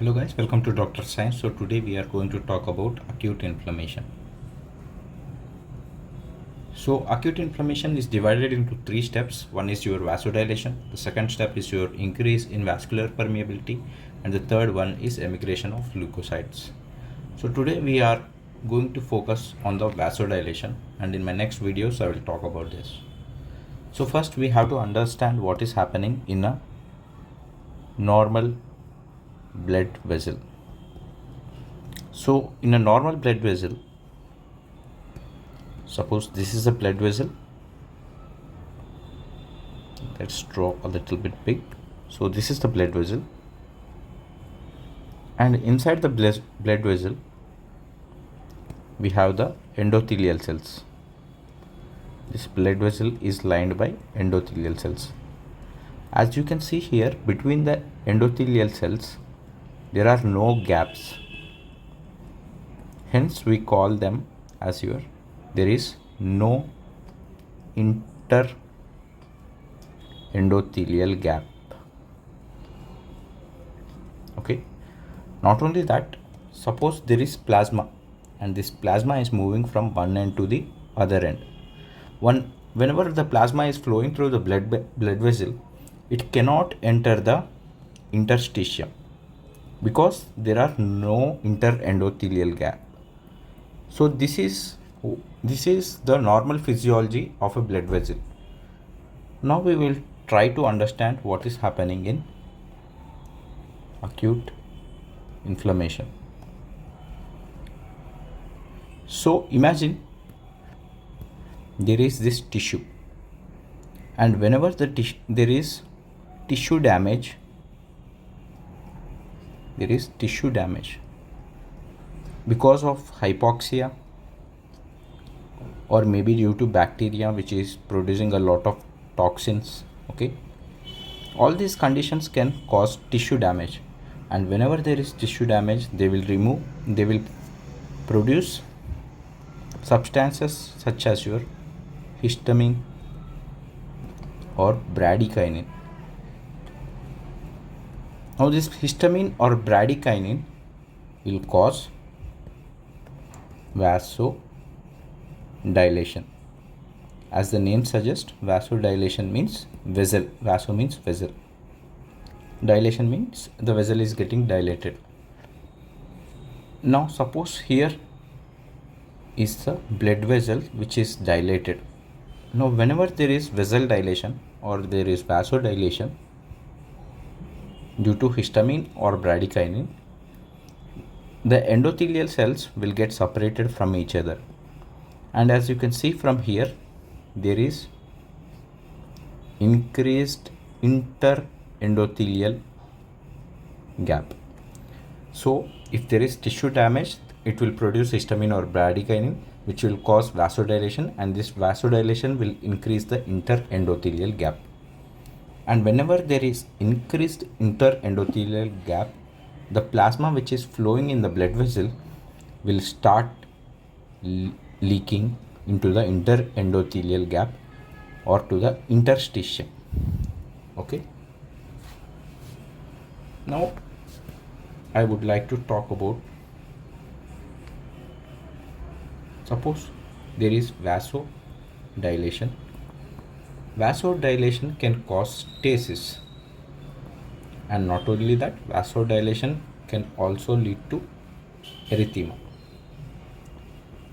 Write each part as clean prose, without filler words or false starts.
Hello guys, welcome to Dr. Science. So today we are going to talk about acute inflammation. So acute inflammation is divided into three steps. One is your vasodilation, the second step is your increase in vascular permeability, and the third one is emigration of leukocytes. So today we are going to focus on the vasodilation, and in my next videos I will talk about this. So first we have to understand what is happening in a normal blood vessel. So in a normal blood vessel, suppose this is a blood vessel. Let's draw a little bit big. So this is the blood vessel, and inside the blood vessel we have the endothelial cells. This blood vessel is lined by endothelial cells. As you can see here, between the endothelial cells there are no gaps, hence we call them as there is no endothelial gap. Okay, not only that, suppose there is plasma and this plasma is moving from one end to the other end. Whenever the plasma is flowing through the blood vessel, it cannot enter the interstitium because there are no interendothelial gap. So this is the normal physiology of a blood vessel. Now we will try to understand what is happening in acute inflammation. So imagine there is this tissue, and whenever there is tissue damage, because of hypoxia or maybe due to bacteria which is producing a lot of toxins. Okay, all these conditions can cause tissue damage, and whenever there is tissue damage, they will produce substances such as your histamine or bradykinin. Now this histamine or bradykinin will cause vasodilation. As the name suggests, vasodilation means vessel. Vaso means vessel. Dilation means the vessel is getting dilated. Now suppose here is the blood vessel which is dilated. Now whenever there is vessel dilation or there is vasodilation due to histamine or bradykinin, the endothelial cells will get separated from each other, and as you can see from here, there is increased interendothelial gap. So if there is tissue damage, it will produce histamine or bradykinin which will cause vasodilation, and this vasodilation will increase the interendothelial gap. And whenever there is increased interendothelial gap, the plasma which is flowing in the blood vessel will start leaking into the interendothelial gap or to the interstitium. Okay, now I would like to talk about, suppose there is vasodilation. Vasodilation can cause stasis, and not only that, vasodilation can also lead to erythema.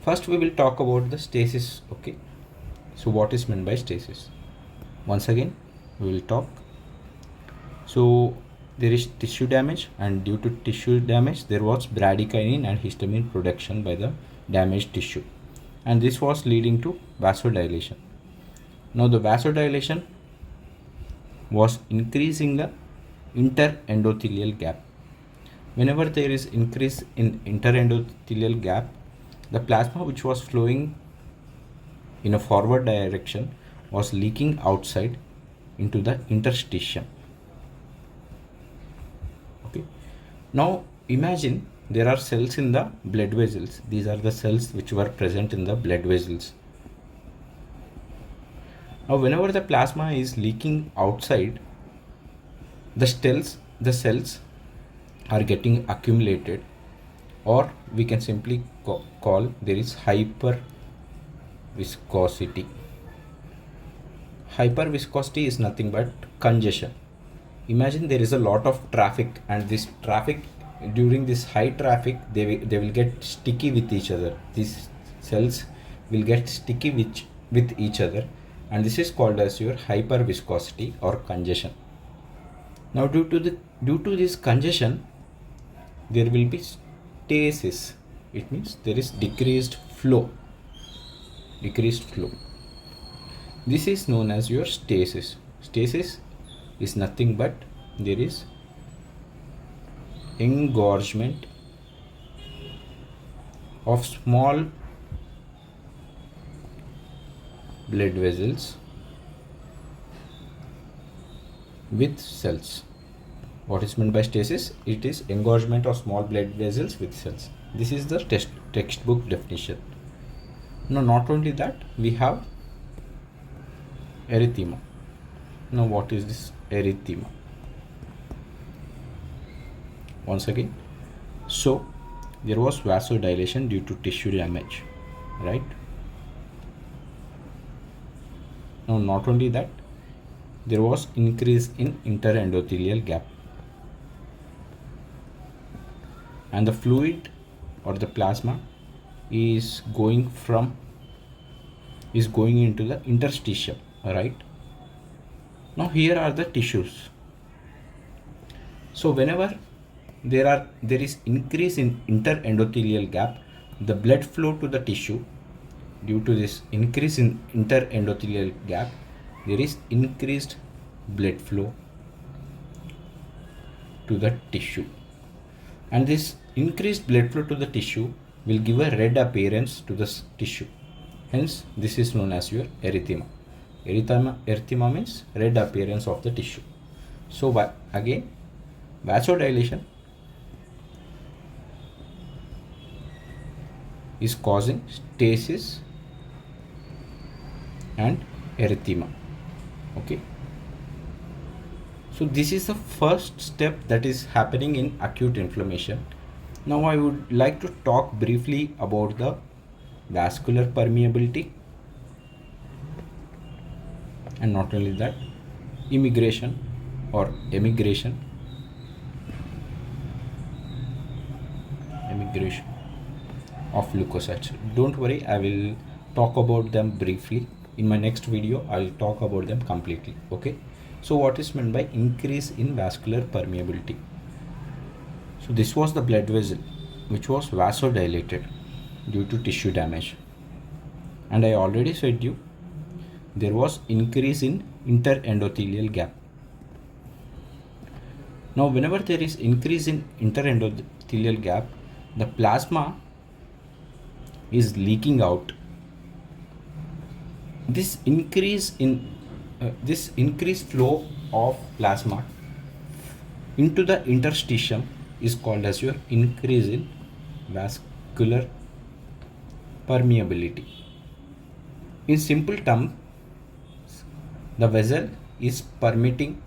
First we will talk about the stasis. Okay, so what is meant by stasis? Once again we will talk. So there is tissue damage, and due to tissue damage there was bradykinin and histamine production by the damaged tissue, and this was leading to vasodilation. Now the vasodilation was increasing the interendothelial gap. Whenever there is increase in interendothelial gap, the plasma which was flowing in a forward direction was leaking outside into the interstitium. Okay, now imagine there are cells in the blood vessels. These are the cells which were present in the blood vessels. Now whenever the plasma is leaking outside, the cells are getting accumulated, or we can simply call there is hyper viscosity. Hyper viscosity is nothing but congestion. Imagine there is a lot of traffic, and this traffic, during this high traffic, they will get sticky with each other. These cells will get sticky with each other, and this is called as your hyper viscosity or congestion. Now due to this congestion, there will be stasis. It means there is decreased flow. This is known as your stasis. Stasis is nothing but there is engorgement of small blood vessels with cells. What is meant by stasis? It is engorgement of small blood vessels with cells. This is the textbook definition. Now, not only that, we have erythema. Now, what is this erythema? Once again, so there was vasodilation due to tissue damage, right? Now, not only that, there was increase in interendothelial gap, and the fluid or the plasma is going into the interstitium, right? Now here are the tissues. So whenever there is increase in interendothelial gap, the blood flow to the tissue, due to this increase in interendothelial gap, there is increased blood flow to the tissue, and this increased blood flow to the tissue will give a red appearance to the tissue. Hence, this is known as your erythema. Erythema means red appearance of the tissue. So again, vasodilation is causing stasis and erythema. Okay. So this is the first step that is happening in acute inflammation. Now I would like to talk briefly about the vascular permeability, and not only that, emigration of leukocytes. Don't worry, I will talk about them briefly. In my next video, I will talk about them completely. Okay. So what is meant by increase in vascular permeability? So this was the blood vessel which was vasodilated due to tissue damage, and I already said you there was increase in interendothelial gap. Now whenever there is increase in interendothelial gap, the plasma is leaking out. This increased flow of plasma into the interstitium is called as your increase in vascular permeability. In simple terms, the vessel is permitting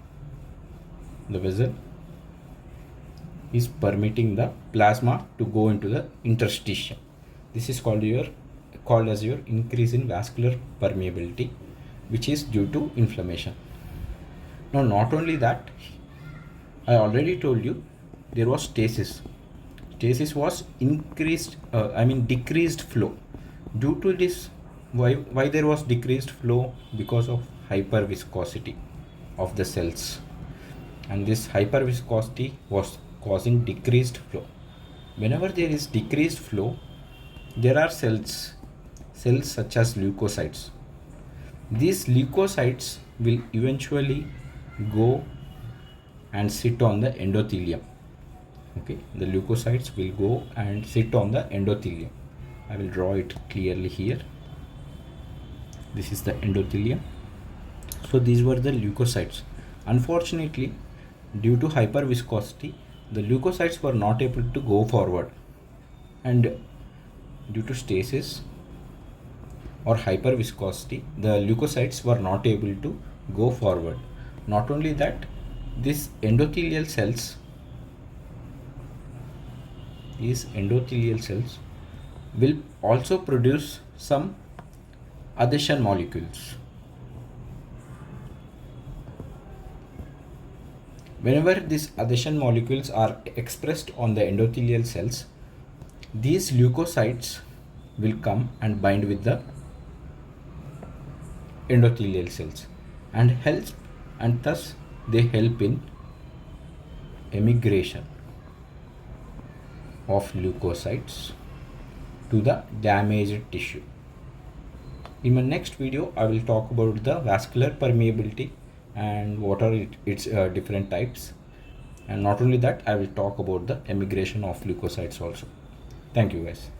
the plasma to go into the interstitium. This is called as your increase in vascular permeability, which is due to inflammation. Now, not only that, I already told you there was stasis. Stasis was decreased flow. Due to this, why there was decreased flow? Because of hyperviscosity of the cells, and this hyperviscosity was causing decreased flow. Whenever there is decreased flow, there are cells such as leukocytes. These leukocytes will eventually go and sit on the endothelium. Okay, the leukocytes will go and sit on the endothelium. I will draw it clearly here. This is the endothelium. So these were the leukocytes. Unfortunately, due to hyperviscosity, the leukocytes were not able to go forward, and due to stasis or hyperviscosity, the leukocytes were not able to go forward. Not only that, these endothelial cells is endothelial cells will also produce some adhesion molecules. Whenever these adhesion molecules are expressed on the endothelial cells, these leukocytes will come and bind with the endothelial cells and thus they help in emigration of leukocytes to the damaged tissue. In my next video, I will talk about the vascular permeability and what are its different types, and not only that, I will talk about the emigration of leukocytes also. Thank you guys.